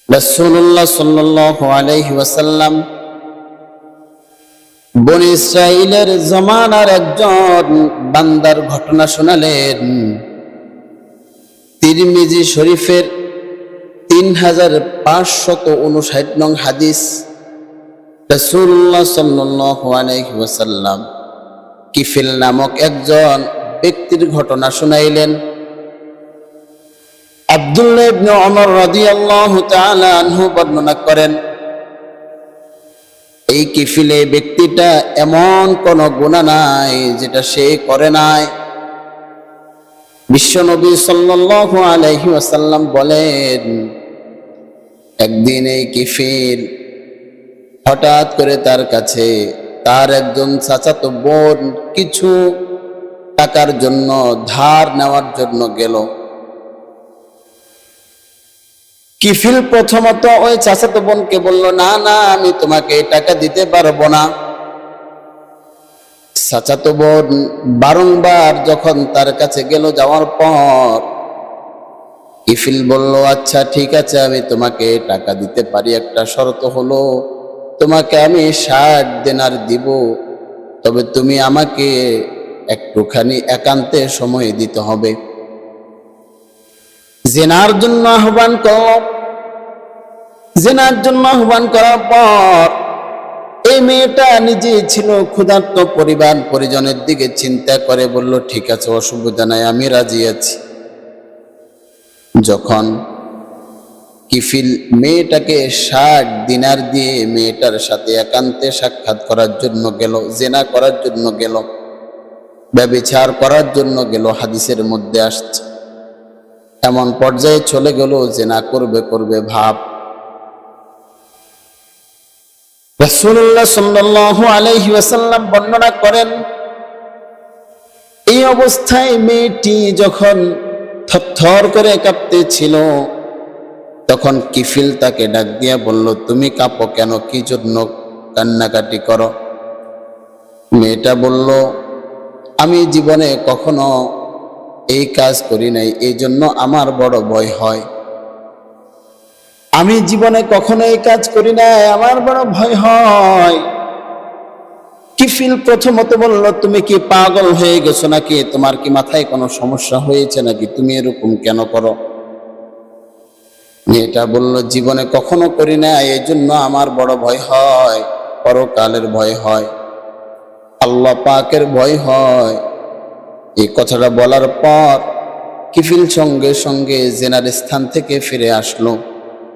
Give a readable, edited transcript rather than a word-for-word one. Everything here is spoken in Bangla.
রাসূলুল্লাহ সাল্লাল্লাহু আলাইহি ওয়াসাল্লাম বনী ইসরাইলের জমানার একজন বান্দার ঘটনা শোনালেন। তিরমিজি শরীফের 3559 নং হাদিস। রাসূলুল্লাহ সাল্লাল্লাহু আলাইহি ওয়াসাল্লাম কিফিল নামক একজন ব্যক্তির ঘটনা শুনাইলেন। আব্দুল্লাহ ইবনে ওমর রাদিয়াল্লাহু তাআলা আনহু বর্ণনা করেন, এই কিফিলে ব্যক্তিটা এমন কোন গুনাহ নাই যেটা সে করে নাই। বিশ্বনবী সাল্লাল্লাহু আলাইহি ওয়াসাল্লাম বলেন, একদিন এই কিফিল হঠাৎ করে তার কাছে তার একজন চাচাতো বোন কিছু টাকার জন্য ধার নেওয়ার জন্য গেল। কিফিল প্রথমত ওই চাচাতো বোনকে বলল, না না, আমি তোমাকে টাকা দিতে পারবো না। চাচাতো বোন বারংবার যখন তার কাছে গেল, যাওয়ার পর কিফিল বলল, আচ্ছা ঠিক আছে, আমি তোমাকে টাকা দিতে পারি, একটা শর্ত হলো তোমাকে আমি 60 দিনার দিব, তবে তুমি আমাকে একটুখানি একান্তে সময় দিতে হবে। জেনার জন্য আহ্বান করল। জেনার জন্য আহ্বান করার পর এই মেয়েটা নিজে ছিল ক্ষুধার্ত, পরিবার পরিজনের দিকে চিন্তা করে বলল, ঠিক আছে, অসুবিধা নাই, আমি রাজি আছি। যখন কিফিল মেয়েটাকে 60 দিনার দিয়ে মেয়েটার সাথে একান্তে সাক্ষাৎ করার জন্য গেল, জেনা করার জন্য গেল, ব্যভিচার করার জন্য গেল, হাদিসের মধ্যে আসছে এমন পর্যায়ে চলে গেল জেনা করবে করবে ভাব। রাসূলুল্লাহ সাল্লাল্লাহু আলাইহি ওয়াসাল্লাম বর্ণনা করেন, এই অবস্থায় মেয়েটি যখন থরথর করে কাঁপতেছিল, তখন কিফিল তাকে ডাক দিয়া বলল, তুমি কাঁপো কেন, কি জন্য কান্নাকাটি করো? মেয়েটা বলল, আমি জীবনে কখনো এই কাজ করি নাই, এই জন্য আমার বড় ভয় হয়। আমি জীবনে কখনো এই কাজ করি নাই, আমার বড় ভয় হয়। কিফিল প্রথমত বলল, তুমি কি পাগল হয়ে গেছো নাকি? তোমার কি মাথায় কোনো সমস্যা হয়েছে নাকি? তুমি এরকম কেন করো? মেয়েটা বলল, জীবনে কখনো করি না, এই জন্য আমার বড় ভয় হয়, পরকালের ভয় হয়, আল্লাহ পাকের ভয় হয়। এই কথাটা বলার পর কিফিল সঙ্গে সঙ্গে জেনার স্থান থেকে ফিরে আসলো।